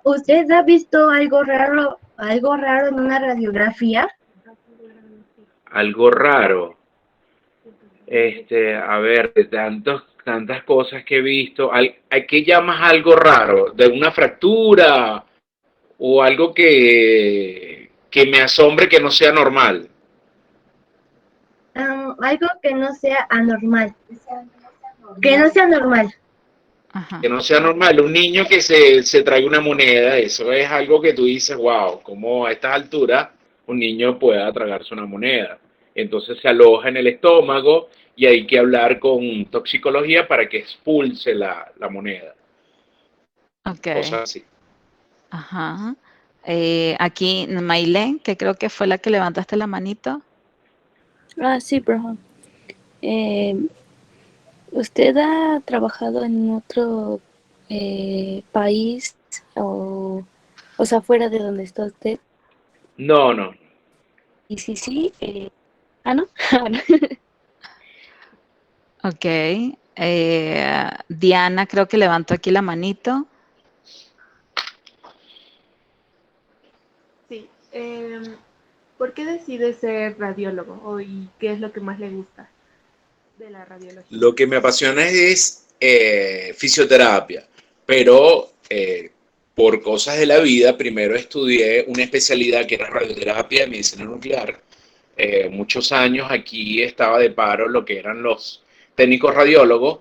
¿Usted ha visto algo raro en una radiografía? Algo raro. A ver, de tantas cosas que he visto, ¿a qué llamas algo raro? ¿De una fractura o algo que me asombre que no sea normal? Algo que no sea anormal, que no sea normal. Ajá. Que no sea normal. Un niño que se trae una moneda, eso es algo que tú dices, wow, como a estas alturas un niño pueda tragarse una moneda. Entonces se aloja en el estómago y hay que hablar con toxicología para que expulse la moneda. Ok. Cosas así. Ajá. Aquí Mailén, que creo que fue la que levantaste la manito. Sí, profe. ¿Usted ha trabajado en otro país o sea, fuera de donde está usted? No, no. Y sí, ¿no? Ok. Diana creo que levantó aquí la manito. Sí. ¿Por qué decide ser radiólogo y qué es lo que más le gusta de la radiología? Lo que me apasiona es fisioterapia, pero por cosas de la vida, primero estudié una especialidad que era radioterapia y medicina nuclear. Muchos años aquí estaba de paro lo que eran los técnicos radiólogos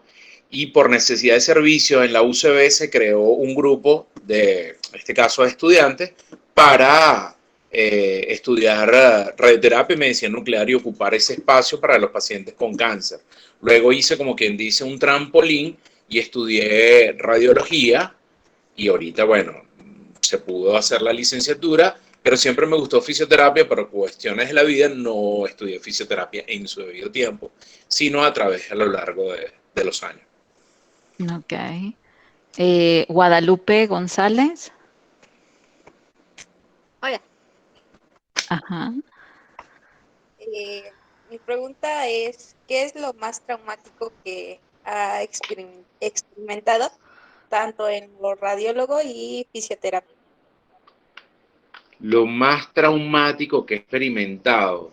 y por necesidad de servicio en la UCB se creó un grupo de, en este caso, de estudiantes para estudiar radioterapia y medicina nuclear y ocupar ese espacio para los pacientes con cáncer. Luego hice, como quien dice, un trampolín y estudié radiología y ahorita, bueno, se pudo hacer la licenciatura, pero siempre me gustó fisioterapia, pero cuestiones de la vida no estudié fisioterapia en su debido tiempo, sino a lo largo de los años. Ok. Guadalupe González. Hola, Ajá. mi pregunta es, ¿qué es lo más traumático que ha experimentado tanto en lo radiólogo y fisioterapia? Lo más traumático que he experimentado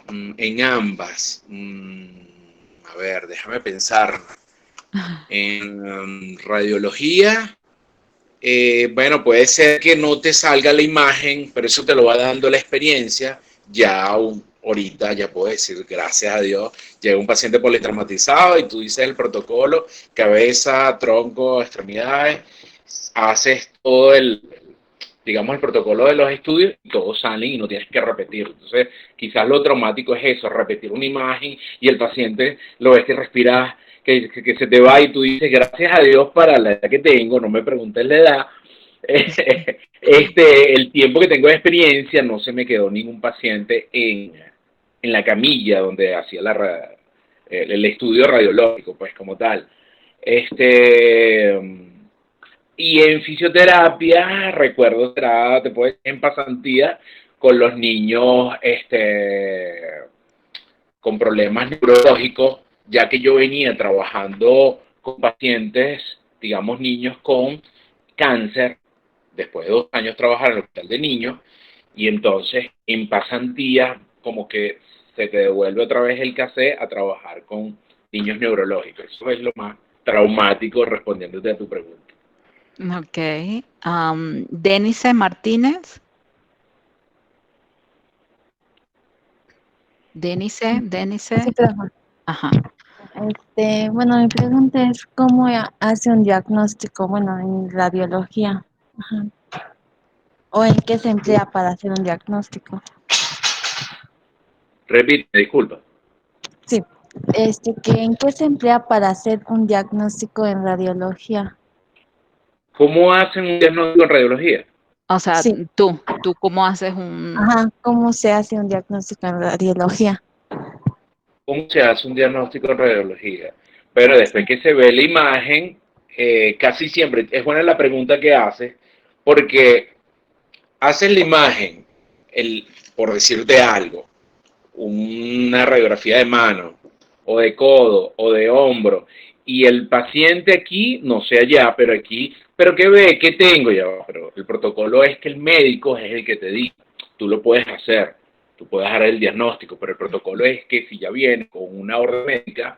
en ambas, a ver, déjame pensar, en radiología. Bueno, puede ser que no te salga la imagen, pero eso te lo va dando la experiencia. Ahorita ya puedo decir, gracias a Dios, llega un paciente politraumatizado y tú dices el protocolo, cabeza, tronco, extremidades, haces todo digamos, el protocolo de los estudios y todos salen y no tienes que repetir. Entonces, quizás lo traumático es eso, repetir una imagen y el paciente lo ves que respiras, que se te va y tú dices, gracias a Dios para la edad que tengo, no me preguntes la edad, el tiempo que tengo de experiencia, no se me quedó ningún paciente en la camilla donde hacía el estudio radiológico, pues como tal. Y en fisioterapia, recuerdo, te puedo decir, en pasantía con los niños con problemas neurológicos, ya que yo venía trabajando con pacientes, digamos, niños con cáncer, después de 2 años trabajar en el hospital de niños, y entonces en pasantía como que se te devuelve otra vez el cassette a trabajar con niños neurológicos. Eso es lo más traumático respondiéndote a tu pregunta. Ok. Denise Martínez. Denise. Sí, profe. Ajá. Bueno, mi pregunta es cómo hace un diagnóstico, bueno, en radiología. Ajá. ¿O en qué se emplea para hacer un diagnóstico? Repite, disculpa. Sí, ¿en qué se emplea para hacer un diagnóstico en radiología? ¿Cómo hacen un diagnóstico en radiología? O sea, Sí, tú cómo haces un... ajá, ¿cómo se hace un diagnóstico en radiología? ¿Cómo se hace un diagnóstico en radiología? Pero después que se ve la imagen, casi siempre, es buena la pregunta que haces, porque haces la imagen, por decirte algo, una radiografía de mano, o de codo, o de hombro, y el paciente aquí, no sé allá, pero aquí pero ¿qué ve? ¿Qué tengo? Ya va, pero el protocolo es que el médico es el que te dice, tú lo puedes hacer, tú puedes dar el diagnóstico, pero el protocolo es que si ya viene con una orden médica,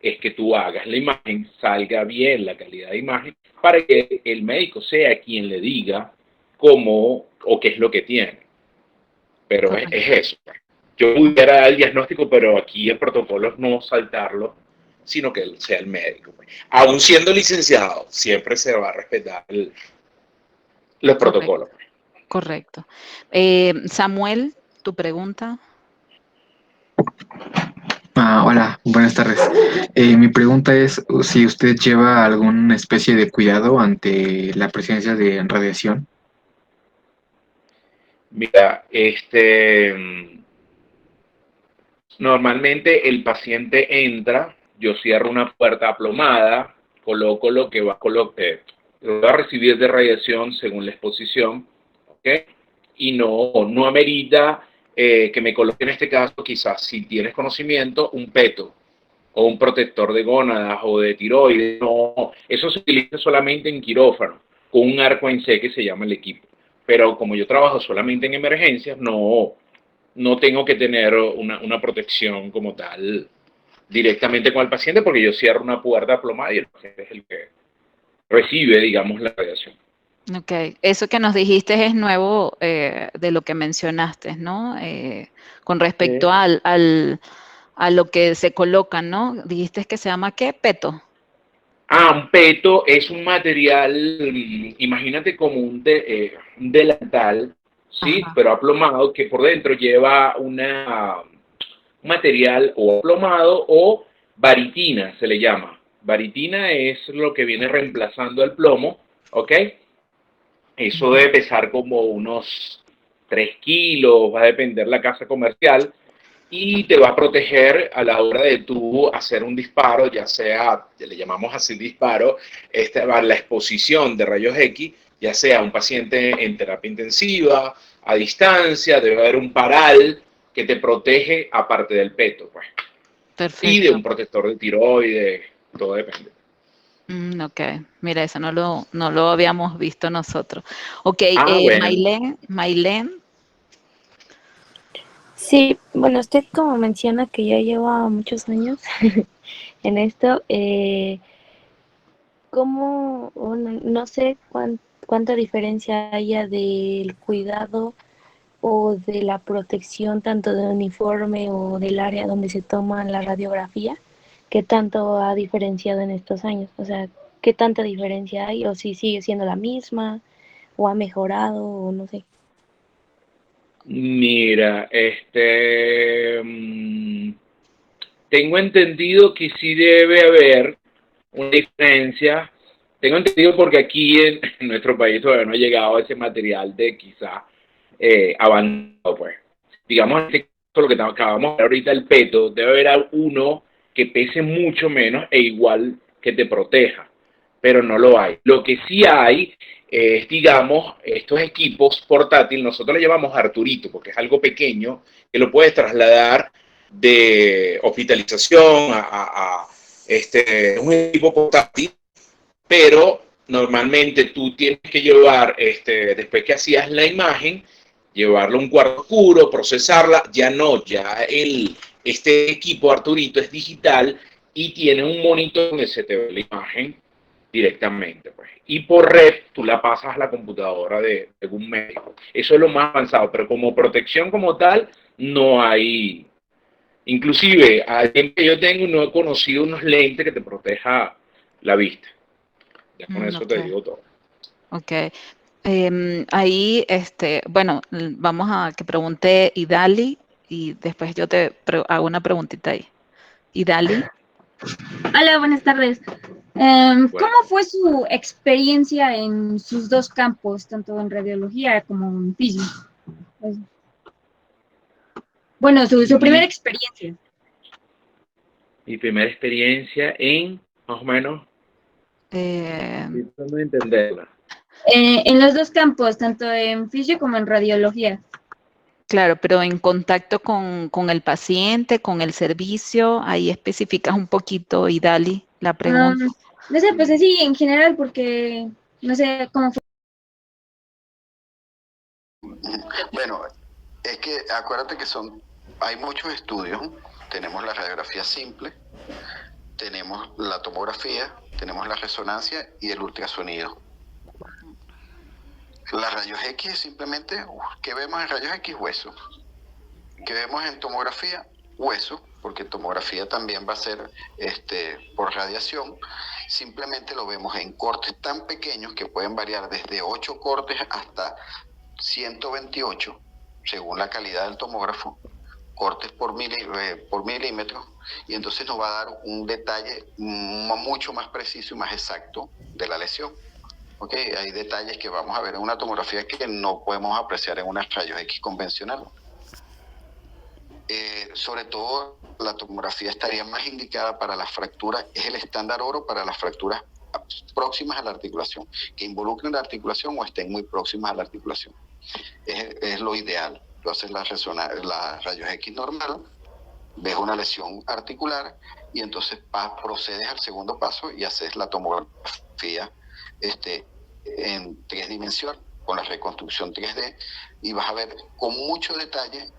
es que tú hagas la imagen, salga bien la calidad de imagen, para que el médico sea quien le diga cómo o qué es lo que tiene. Pero es eso. Yo pudiera dar el diagnóstico, pero aquí el protocolo es no saltarlo, sino que sea el médico. Aún siendo licenciado, siempre se va a respetar los protocolos. Correcto. Samuel, tu pregunta. Hola, buenas tardes. Mi pregunta es si usted lleva alguna especie de cuidado ante la presencia de radiación. Mira, normalmente el paciente entra, yo cierro una puerta aplomada, coloco lo que va a recibir de radiación según la exposición, ¿ok? Y no amerita que me coloque en este caso, quizás si tienes conocimiento, un peto o un protector de gónadas o de tiroides. No, eso se utiliza solamente en quirófano, con un arco en C que se llama el equipo. Pero como yo trabajo solamente en emergencias, no tengo que tener una protección como tal directamente con el paciente, porque yo cierro una puerta aplomada y el paciente es el que recibe, digamos, la radiación. Ok, eso que nos dijiste es nuevo de lo que mencionaste, ¿no? Con respecto a lo que se coloca, ¿no? Dijiste que se llama ¿qué? Peto. Un peto es un material, imagínate como un delantal, ¿sí? Ajá. Pero aplomado, que por dentro lleva un material o aplomado o varitina, se le llama. Varitina es lo que viene reemplazando el plomo, ¿ok? Eso debe pesar como unos 3 kilos, va a depender la casa comercial, y te va a proteger a la hora de tú hacer un disparo, ya sea, le llamamos así disparo, la exposición de rayos X, ya sea un paciente en terapia intensiva, a distancia, debe haber un paral que te protege aparte del peto, pues. Perfecto. Y de un protector de tiroides, todo depende. Ok, mira, eso no lo habíamos visto nosotros. Ok, Bueno. Mailén. Sí, bueno, usted como menciona que ya lleva muchos años en esto, ¿cómo, no sé cuánta diferencia haya del cuidado o de la protección tanto del uniforme o del área donde se toma la radiografía? ¿Qué tanto ha diferenciado en estos años? O sea, ¿qué tanta diferencia hay? ¿O si sigue siendo la misma? ¿O ha mejorado? O no sé. Mira, tengo entendido que sí debe haber una diferencia. Tengo entendido porque aquí en nuestro país todavía no ha llegado ese material de quizá avanzado, pues. Digamos, en este caso, lo que acabamos de ver ahorita, el peto, debe haber uno que pese mucho menos e igual que te proteja, pero no lo hay. Lo que sí hay es, digamos, estos equipos portátiles, nosotros le llamamos Arturito, porque es algo pequeño, que lo puedes trasladar de hospitalización a un equipo portátil, pero normalmente tú tienes que llevar, después que hacías la imagen, llevarlo a un cuarto oscuro, procesarla, ya no, ya este equipo Arturito es digital y tiene un monitor donde se te ve la imagen directamente, pues. Y por red tú la pasas a la computadora de un médico. Eso es lo más avanzado, pero como protección como tal, no hay. Inclusive, al tiempo que yo tengo, no he conocido unos lentes que te proteja la vista. Ya con eso te digo todo. Ok. Ahí, bueno, vamos a que pregunte Idali y después yo te hago una preguntita ahí. Idali. Hola, buenas tardes. ¿Cómo fue su experiencia en sus dos campos, tanto en radiología como en física? Bueno, su primera experiencia. Mi primera experiencia en, más o menos, no entenderla. En los dos campos, tanto en fisio como en radiología. Claro, pero en contacto con el paciente, con el servicio, ahí especificas un poquito, Idali, la pregunta. No sé, pues así en general, porque No sé cómo fue. Bueno, es que acuérdate que hay muchos estudios. Tenemos la radiografía simple, tenemos la tomografía, tenemos la resonancia y el ultrasonido. Las rayos X simplemente, ¿qué vemos en rayos X? Hueso. ¿Qué vemos en tomografía? Hueso, porque tomografía también va a ser por radiación. Simplemente lo vemos en cortes tan pequeños que pueden variar desde 8 cortes hasta 128, según la calidad del tomógrafo, cortes por milímetro, y entonces nos va a dar un detalle mucho más preciso y más exacto de la lesión. Okay, hay detalles que vamos a ver en una tomografía que no podemos apreciar en una rayos X convencional. Sobre todo, la tomografía estaría más indicada para las fracturas, es el estándar oro para las fracturas próximas a la articulación, que involucren la articulación o estén muy próximas a la articulación. Es lo ideal. Tú haces la rayos X normal, ves una lesión articular y entonces procedes al segundo paso y haces la tomografía en 3 dimensiones, con la reconstrucción 3D, y vas a ver con mucho detalle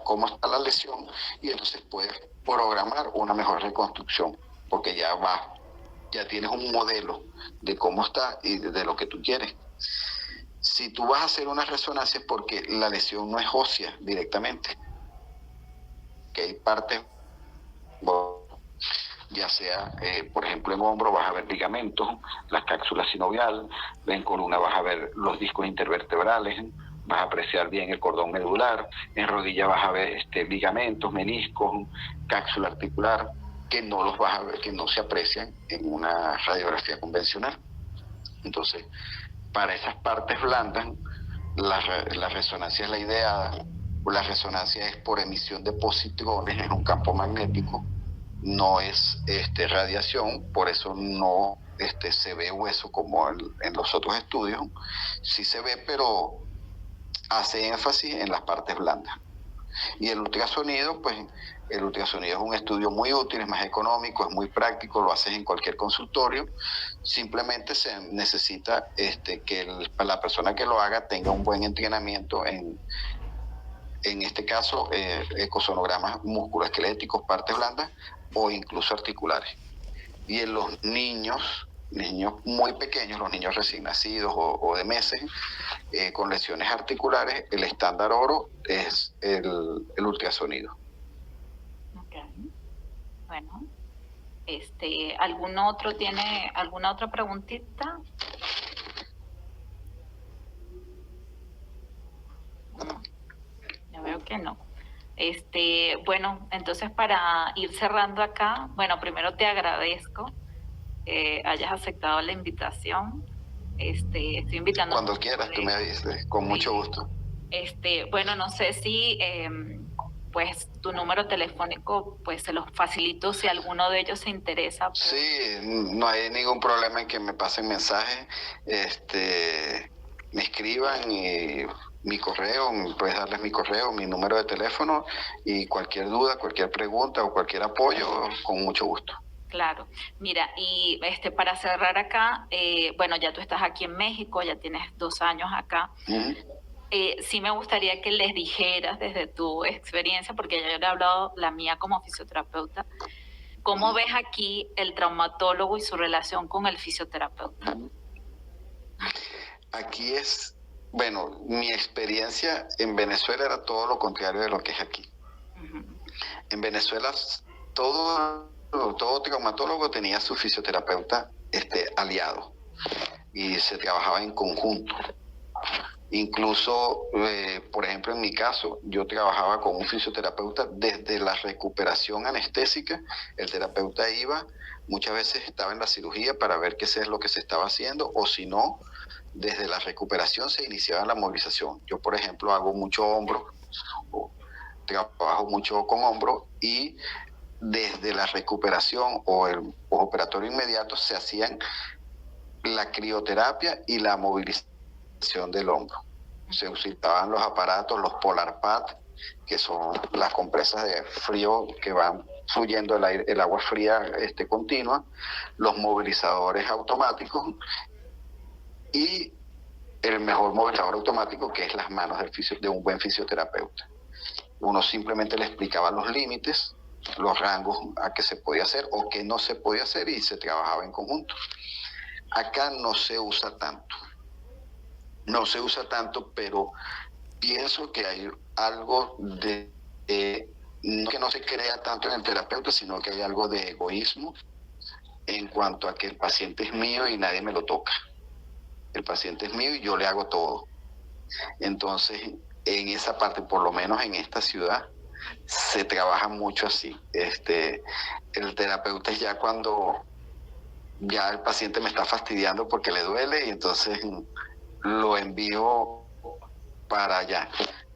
cómo está la lesión, y entonces puedes programar una mejor reconstrucción, porque ya tienes un modelo de cómo está y de lo que tú quieres. Si tú vas a hacer una resonancia es porque la lesión no es ósea directamente, que hay partes, ya sea, por ejemplo, en hombro vas a ver ligamentos, las cápsulas sinovial, en columna vas a ver los discos intervertebrales, vas a apreciar bien el cordón medular, en rodilla vas a ver ligamentos, meniscos, cápsula articular, que no los vas a ver, que no se aprecian en una radiografía convencional. Entonces, para esas partes blandas, la resonancia es la ideada. La resonancia es por emisión de positrones en un campo magnético, no es radiación, por eso no se ve hueso como en los otros estudios. Sí se ve, pero hace énfasis en las partes blandas. Y el ultrasonido, pues el ultrasonido es un estudio muy útil, es más económico, es muy práctico, lo haces en cualquier consultorio. Simplemente se necesita que la persona que lo haga tenga un buen entrenamiento en este caso, ecosonogramas musculoesqueléticos, partes blandas o incluso articulares. Y en los niños muy pequeños, los niños recién nacidos o de meses, con lesiones articulares, el estándar oro es el ultrasonido. Ok. Bueno, ¿algún otro tiene alguna otra preguntita? Yo veo que no. Bueno, entonces para ir cerrando acá, bueno, primero te agradezco que hayas aceptado la invitación. Estoy invitando. Cuando quieras, tú me dices, con mucho gusto. Bueno, no sé si pues tu número telefónico pues se los facilito si alguno de ellos se interesa. Pues. Sí, no hay ningún problema en que me pasen mensajes, me escriban, y mi correo, puedes darles mi correo, mi número de teléfono, y cualquier duda, cualquier pregunta o cualquier apoyo, con mucho gusto. Claro. Mira, y para cerrar acá, bueno, ya tú estás aquí en México, ya tienes 2 años acá. Sí me gustaría que les dijeras desde tu experiencia, porque ya yo le he hablado la mía como fisioterapeuta, ¿cómo ves aquí el traumatólogo y su relación con el fisioterapeuta? Aquí bueno, mi experiencia en Venezuela era todo lo contrario de lo que es aquí. En Venezuela todo traumatólogo tenía su fisioterapeuta aliado, y se trabajaba en conjunto. Incluso, por ejemplo, en mi caso, yo trabajaba con un fisioterapeuta desde la recuperación anestésica. El terapeuta iba, muchas veces estaba en la cirugía para ver qué es lo que se estaba haciendo, o si no, desde la recuperación se iniciaba la movilización. Yo, por ejemplo, hago mucho hombro, trabajo mucho con hombro, y desde la recuperación o el postoperatorio inmediato se hacían la crioterapia y la movilización del hombro. Se utilizaban los aparatos, los Polar Pad, que son las compresas de frío que van fluyendo el agua fría continua, los movilizadores automáticos, y el mejor movilizador automático, que es las manos de un buen fisioterapeuta. Uno simplemente le explicaba los límites, los rangos a que se podía hacer o que no se podía hacer, y se trabajaba en conjunto. Acá no se usa tanto. No se usa tanto, pero pienso que hay algo de que no se crea tanto en el terapeuta, sino que hay algo de egoísmo en cuanto a que el paciente es mío y nadie me lo toca. El paciente es mío y yo le hago todo. Entonces, en esa parte, por lo menos en esta ciudad, se trabaja mucho así. El terapeuta es ya cuando ya el paciente me está fastidiando porque le duele, y entonces lo envío para allá.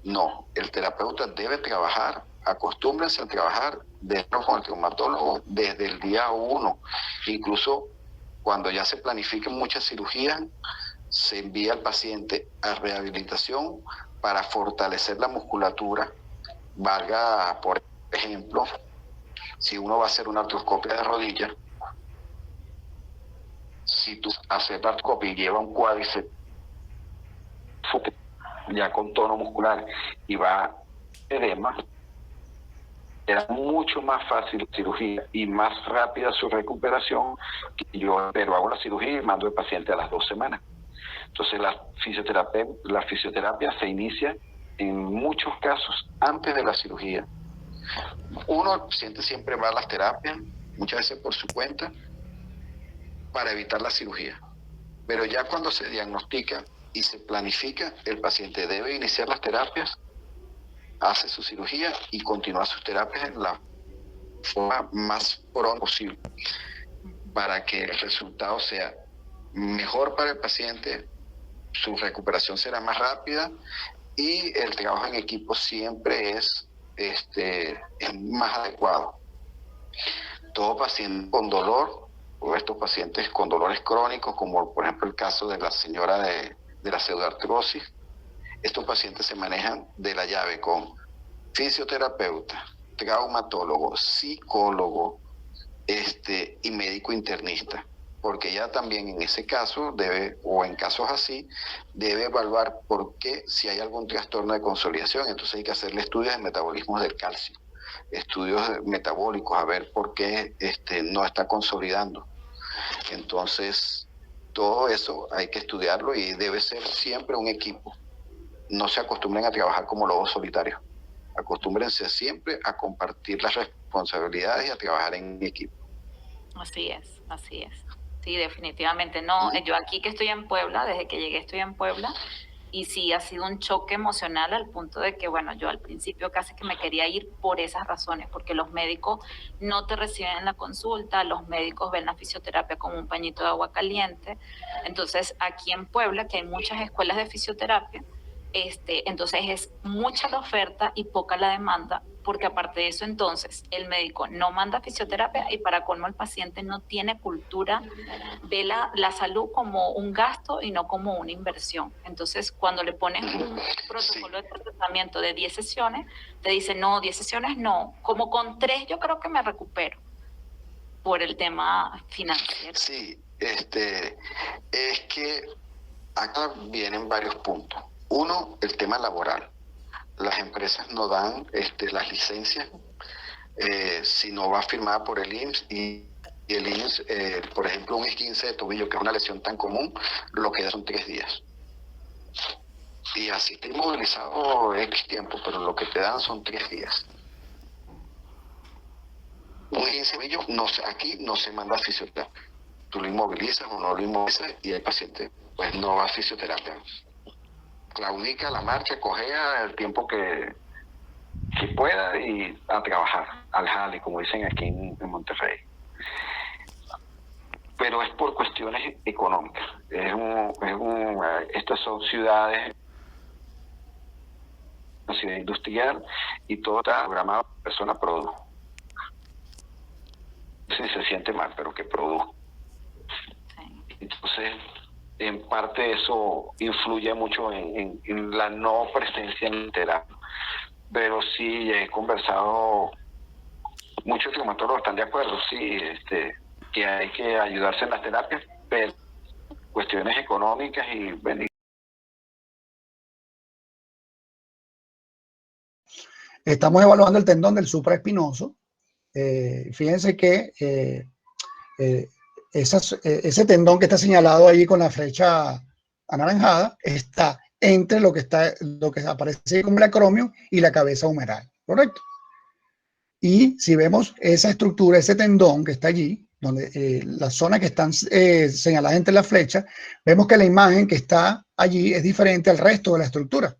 No, el terapeuta debe trabajar, acostúmbrense a trabajar con el traumatólogo desde el día 1. Incluso cuando ya se planifiquen muchas cirugías, se envía al paciente a rehabilitación para fortalecer la musculatura. Valga, por ejemplo, si uno va a hacer una artroscopia de rodilla, si tú haces la artroscopia y lleva un cuádriceps ya con tono muscular y va edema, era mucho más fácil la cirugía y más rápida su recuperación que yo, pero hago la cirugía y mando al paciente a las 2 semanas. Entonces la fisioterapia se inicia en muchos casos antes de la cirugía. El paciente siempre va a las terapias, muchas veces por su cuenta, para evitar la cirugía. Pero ya cuando se diagnostica y se planifica, el paciente debe iniciar las terapias, hace su cirugía y continúa sus terapias en la forma más pronta posible, para que el resultado sea mejor para el paciente, su recuperación será más rápida y el trabajo en equipo siempre es más adecuado. Todo paciente con dolor, o estos pacientes con dolores crónicos, como por ejemplo el caso de la señora de la pseudoartrosis, estos pacientes se manejan de la llave con fisioterapeuta, traumatólogo, psicólogo y médico internista, porque ya también en ese caso debe, o en casos así, debe evaluar por qué, si hay algún trastorno de consolidación. Entonces hay que hacerle estudios de metabolismo del calcio, estudios metabólicos, a ver por qué no está consolidando. Entonces todo eso hay que estudiarlo y debe ser siempre un equipo. No se acostumbren a trabajar como lobos solitarios. Acostúmbrense siempre a compartir las responsabilidades y a trabajar en equipo. Así es, así es. Sí, definitivamente. No, yo aquí que estoy en Puebla, desde que llegué estoy en Puebla, y sí ha sido un choque emocional al punto de que, bueno, yo al principio casi que me quería ir por esas razones, porque los médicos no te reciben en la consulta, los médicos ven la fisioterapia como un pañito de agua caliente. Entonces, aquí en Puebla, que hay muchas escuelas de fisioterapia, entonces es mucha la oferta y poca la demanda, porque aparte de eso, entonces el médico no manda fisioterapia y para colmo el paciente no tiene cultura, ve la salud como un gasto y no como una inversión. Entonces cuando le pones un protocolo de tratamiento de 10 sesiones, te dicen no, 10 sesiones no, como con 3 yo creo que me recupero por el tema financiero. Sí, es que acá vienen varios puntos. Uno, el tema laboral. Las empresas no dan las licencias si no va firmada por el IMSS, y el IMSS, por ejemplo, un esguince de tobillo, que es una lesión tan común, lo que da son 3 días. Y así está inmovilizado X tiempo, pero lo que te dan son 3 días. Un esguince de tobillo, aquí no se manda a fisioterapia. Tú lo inmovilizas o no lo inmovilizas y el paciente pues no va a fisioterapia. Claudica la marcha, cojea el tiempo que pueda y a trabajar, al jale, como dicen aquí en Monterrey. Pero es por cuestiones económicas. Estas son ciudades, una ciudad industrial, y todo está programado para que la persona produzca. Sí, se siente mal, pero que produzca. Entonces, en parte eso influye mucho en la no presencia en terapia. Pero sí he conversado, muchos traumatólogos están de acuerdo, sí, que hay que ayudarse en las terapias, pero cuestiones económicas y Estamos evaluando el tendón del supraespinoso. Fíjense que ese tendón que está señalado ahí con la flecha anaranjada está entre lo que aparece como el acromion y la cabeza humeral, ¿correcto? Y si vemos esa estructura, ese tendón que está allí, donde las zonas que están señaladas entre las flechas, vemos que la imagen que está allí es diferente al resto de la estructura.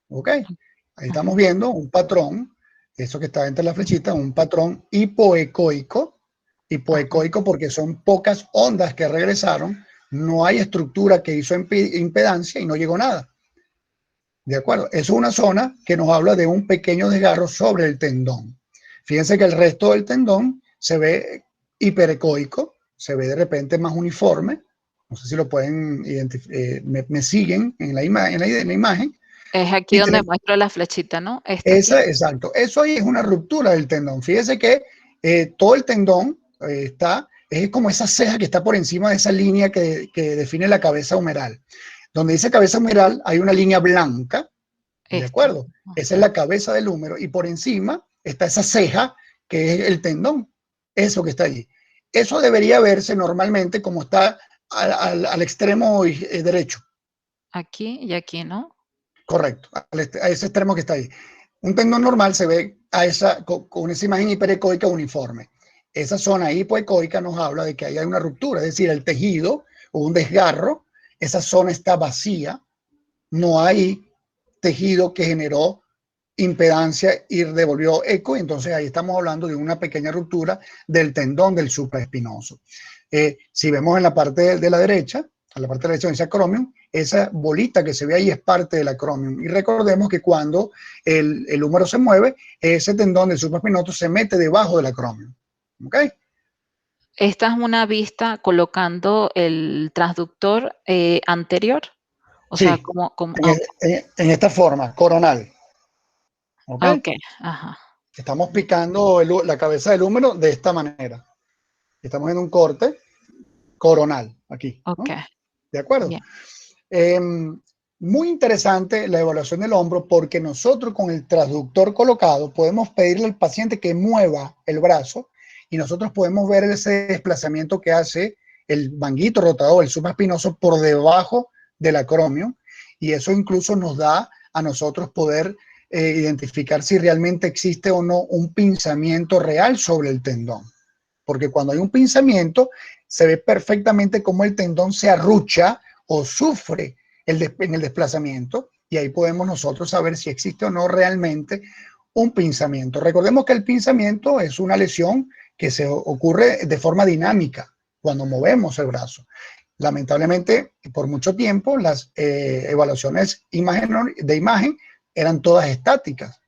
¿Ok? Ahí estamos viendo un patrón, eso que está entre las flechitas, un patrón hipoecoico. Hipoecoico porque son pocas ondas que regresaron, no hay estructura que hizo impedancia y no llegó nada. ¿De acuerdo? Eso es una zona que nos habla de un pequeño desgarro sobre el tendón. Fíjense que el resto del tendón se ve hiperecoico, se ve de repente más uniforme. No sé si lo pueden identificar, me siguen en la imagen. Es aquí donde muestro la flechita, ¿no? Exacto. Eso ahí es una ruptura del tendón. Fíjense que todo el tendón es como esa ceja que está por encima de esa línea que define la cabeza humeral. Donde dice cabeza humeral hay una línea blanca, ¿de acuerdo? Esa es la cabeza del húmero y por encima está esa ceja que es el tendón, eso que está allí. Eso debería verse normalmente como está al extremo derecho. Aquí y aquí, ¿no? Correcto, a ese extremo que está ahí. Un tendón normal se ve con esa imagen hiperecoica uniforme. Esa zona hipoecoica nos habla de que ahí hay una ruptura, es decir, el tejido o un desgarro, esa zona está vacía, no hay tejido que generó impedancia y devolvió eco, entonces ahí estamos hablando de una pequeña ruptura del tendón del supraespinoso. Si vemos en la parte de la derecha, donde dice acromion, esa bolita que se ve ahí es parte del acromion. Y recordemos que cuando el húmero se mueve, ese tendón del supraespinoso se mete debajo del acromion. ¿Ok? Esta es una vista colocando el transductor anterior. O sí, sea, en esta forma, coronal. ¿Ok? Okay. Ajá. Estamos picando la cabeza del húmero de esta manera. Estamos en un corte coronal aquí. Ok. ¿No? ¿De acuerdo? Muy interesante la evaluación del hombro porque nosotros con el transductor colocado podemos pedirle al paciente que mueva el brazo y nosotros podemos ver ese desplazamiento que hace el manguito rotador, el supraespinoso por debajo del acromion y eso incluso nos da a nosotros poder identificar si realmente existe o no un pinzamiento real sobre el tendón. Porque cuando hay un pinzamiento se ve perfectamente cómo el tendón se arrucha o sufre en el desplazamiento y ahí podemos nosotros saber si existe o no realmente un pinzamiento. Recordemos que el pinzamiento es una lesión que se ocurre de forma dinámica cuando movemos el brazo. Lamentablemente, por mucho tiempo, las evaluaciones de imagen eran todas estáticas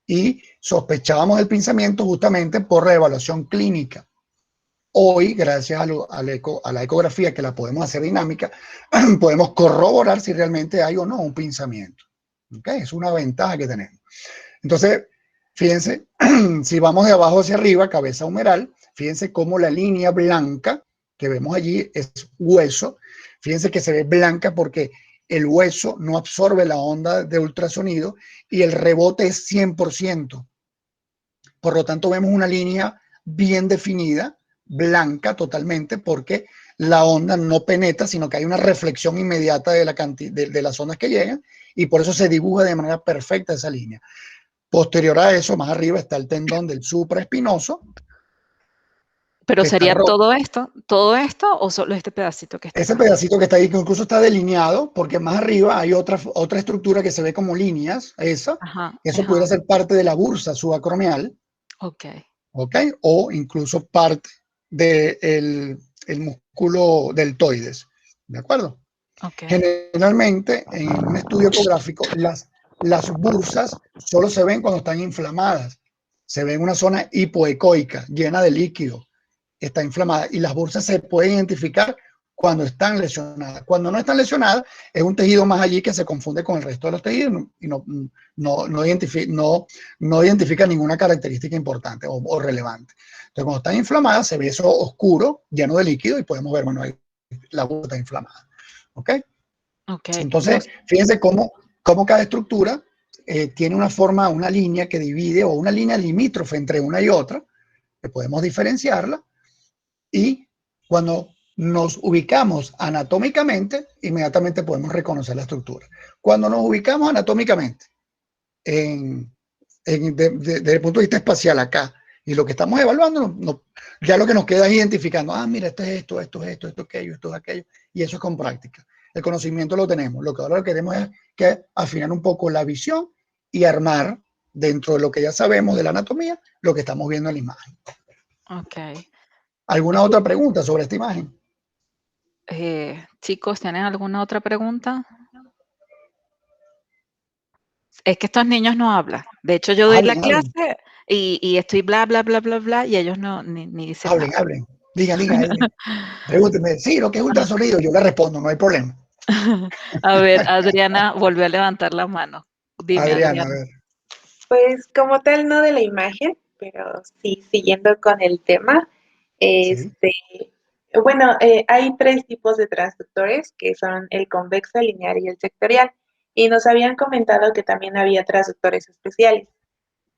y sospechábamos del pinzamiento justamente por la evaluación clínica. Hoy, gracias a la ecografía que la podemos hacer dinámica, podemos corroborar si realmente hay o no un pinzamiento. ¿Okay? Es una ventaja que tenemos. Entonces, fíjense, si vamos de abajo hacia arriba, cabeza humeral, fíjense cómo la línea blanca que vemos allí es hueso. Fíjense que se ve blanca porque el hueso no absorbe la onda de ultrasonido y el rebote es 100%. Por lo tanto, vemos una línea bien definida, blanca totalmente, porque la onda no penetra, sino que hay una reflexión inmediata de las ondas que llegan y por eso se dibuja de manera perfecta esa línea. Posterior a eso, más arriba está el tendón del supraespinoso. ¿Pero sería todo esto o solo este pedacito que está Ese acá? pedacito que está ahí, que incluso está delineado, porque más arriba hay otra estructura que se ve como líneas, eso pudiera ser parte de la bursa subacromial. Ok. Ok, o incluso parte del músculo deltoides, ¿de acuerdo? Okay. Generalmente, en un estudio ecográfico, las bursas solo se ven cuando están inflamadas. Se ve en una zona hipoecoica, llena de líquido. Está inflamada y las bursas se pueden identificar cuando están lesionadas. Cuando no están lesionadas, es un tejido más allí que se confunde con el resto de los tejidos y no identifica ninguna característica importante o relevante. Entonces, cuando están inflamadas, se ve eso oscuro, lleno de líquido y podemos ver, bueno, ahí la boca está inflamada. ¿Ok? Okay. Entonces, fíjense cómo cada estructura tiene una forma, una línea que divide o una línea limítrofe entre una y otra, que podemos diferenciarla, y cuando nos ubicamos anatómicamente, inmediatamente podemos reconocer la estructura. Cuando nos ubicamos anatómicamente, desde el punto de vista espacial acá, y lo que estamos evaluando, ya lo que nos queda es identificando, mira, esto es esto, aquello, esto es aquello, y eso es con práctica. El conocimiento lo tenemos. Lo que ahora queremos es que afinar un poco la visión y armar dentro de lo que ya sabemos de la anatomía, lo que estamos viendo en la imagen. Ok. ¿Alguna otra pregunta sobre esta imagen? Chicos, ¿tienen alguna otra pregunta? Es que estos niños no hablan. De hecho, yo doy la clase y estoy bla, bla, bla, bla, bla, y ellos ni dicen nada. Hablen. Digan. Pregúntenme. Sí, lo que es ultrasonido, yo le respondo, no hay problema. A ver, Adriana volvió a levantar la mano. Dime, Adriana. A ver. Pues como tal, no de la imagen, pero sí, siguiendo con el tema. Bueno, hay 3 tipos de transductores, que son el convexo, el lineal y el sectorial. Y nos habían comentado que también había transductores especiales.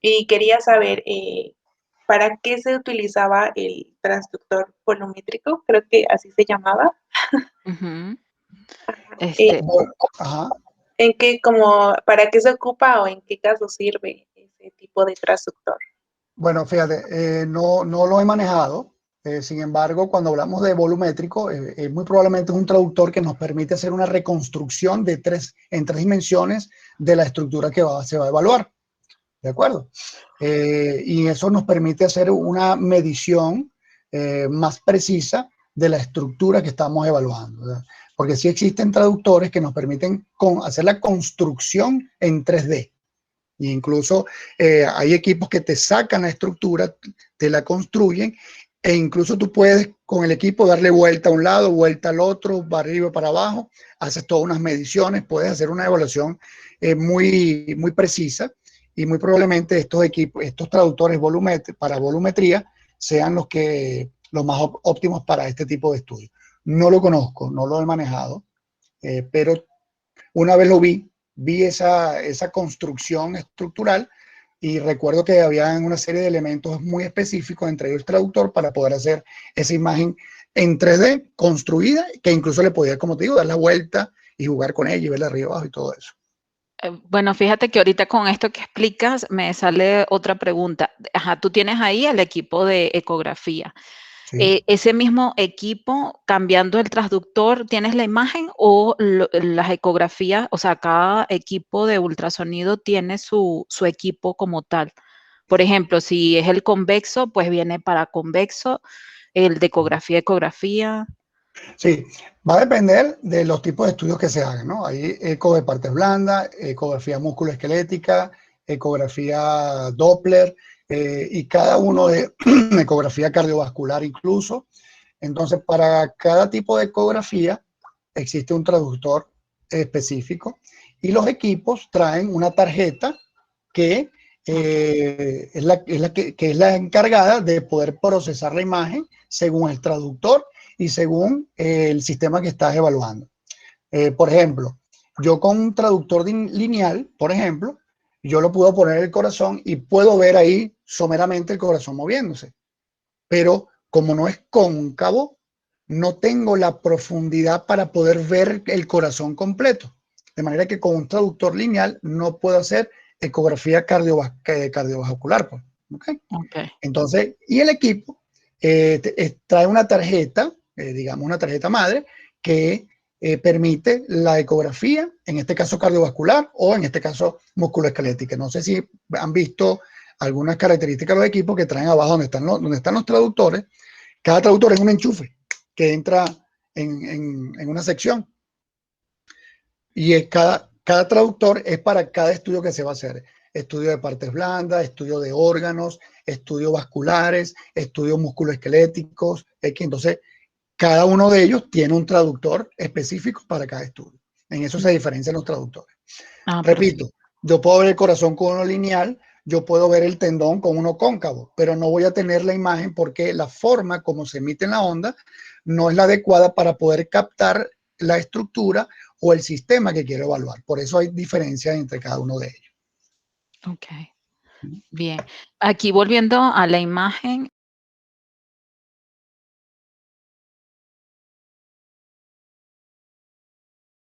Y quería saber para qué se utilizaba el transductor volumétrico, creo que así se llamaba. ¿En qué, para qué se ocupa o en qué caso sirve ese tipo de transductor? Bueno, fíjate, no lo he manejado. Sin embargo, cuando hablamos de volumétrico, muy probablemente es un traductor que nos permite hacer una reconstrucción en 3 dimensiones de la estructura que se va a evaluar. ¿De acuerdo? Y eso nos permite hacer una medición más precisa de la estructura que estamos evaluando, ¿verdad? Porque sí existen traductores que nos permiten hacer la construcción en 3D. E incluso hay equipos que te sacan la estructura, te la construyen, e incluso tú puedes con el equipo darle vuelta a un lado, vuelta al otro, para arriba, para abajo, haces todas unas mediciones, puedes hacer una evaluación muy, muy precisa, y muy probablemente estos traductores para volumetría sean los más óptimos para este tipo de estudios. No lo conozco, no lo he manejado, pero una vez lo vi esa construcción estructural, y recuerdo que había una serie de elementos muy específicos, entre ellos el traductor, para poder hacer esa imagen en 3D construida, que incluso le podía, como te digo, dar la vuelta y jugar con ella y verla arriba abajo y todo eso. Bueno, fíjate que ahorita con esto que explicas me sale otra pregunta. Tú tienes ahí el equipo de ecografía. Sí. Ese mismo equipo, cambiando el transductor, ¿tienes la imagen o las ecografías? O sea, cada equipo de ultrasonido tiene su equipo como tal. Por ejemplo, si es el convexo, pues viene para convexo, el de ecografía. Sí, va a depender de los tipos de estudios que se hagan, ¿no? Hay eco de partes blandas, ecografía musculoesquelética, ecografía Doppler, y cada uno de ecografía cardiovascular incluso. Entonces, para cada tipo de ecografía existe un traductor específico, y los equipos traen una tarjeta que es la encargada de poder procesar la imagen según el traductor y según el sistema que estás evaluando. Por ejemplo, yo con un traductor lineal, por ejemplo, yo lo puedo poner el corazón y puedo ver ahí someramente el corazón moviéndose. Pero como no es cóncavo, no tengo la profundidad para poder ver el corazón completo. De manera que con un traductor lineal no puedo hacer ecografía cardiovascular. Pues. ¿Okay? Entonces, y el equipo trae una tarjeta, digamos una tarjeta madre, que permite la ecografía, en este caso cardiovascular o en este caso musculoesquelética. No sé si han visto algunas características de los equipos que traen abajo donde están los traductores. Cada traductor es un enchufe que entra en una sección, y cada traductor es para cada estudio que se va a hacer. Estudio de partes blandas, estudio de órganos, estudios vasculares, estudios musculoesqueléticos. Entonces, cada uno de ellos tiene un traductor específico para cada estudio. En eso se diferencian los traductores. Repito, yo puedo ver el corazón con uno lineal, yo puedo ver el tendón con uno cóncavo, pero no voy a tener la imagen porque la forma como se emite en la onda no es la adecuada para poder captar la estructura o el sistema que quiero evaluar. Por eso hay diferencias entre cada uno de ellos. Ok. Bien. Aquí volviendo a la imagen,